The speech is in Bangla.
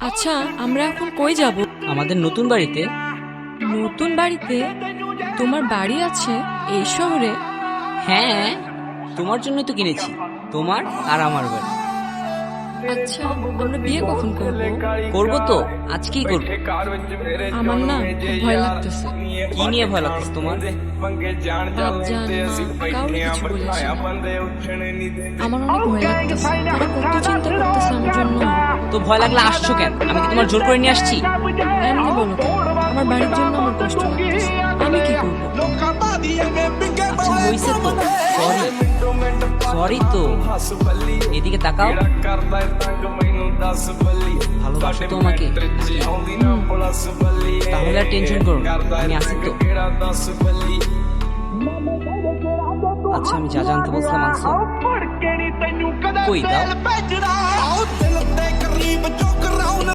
আচ্ছা, আমরা এখন কই যাব? আমাদের নতুন বাড়িতে। নতুন বাড়িতে? তোমার বাড়ি আছে এই শহরে? হ্যাঁ, তোমার জন্য তো কিনেছি, তোমার আর আমার বাড়ি। আচ্ছা, আমরা বিয়ে কখন করব? করবো তো, আজকেই করবো। আমার না খুব ভয় লাগতেছে। কি নিয়ে ভয় লাগতেছে তোমার? বাপ জান মা কাউরে কিছু বলে আসি না। আমার অনেক ভয় লাগতেছে, তারা কত চিন্তা করতেছে আমার জন্য। তো ভয় লাগলে আসছো কেন? আমি কি তোমার জোর করে নিয়ে আসছি? এমনি বলো কেন? আমার বাড়ির জন্য আমার কষ্ট লাগতেছে, আমি কি করবো? আচ্ছা হইছে তো, সরি সরি। তো এদিকে তাকাও, ভালোবাসো তো আমাকে? তাহলে আর টেনশন করো না, আমি আছি তো। আচ্ছা আমি যা জানতে বলছিলাম আনছো? কই দাও।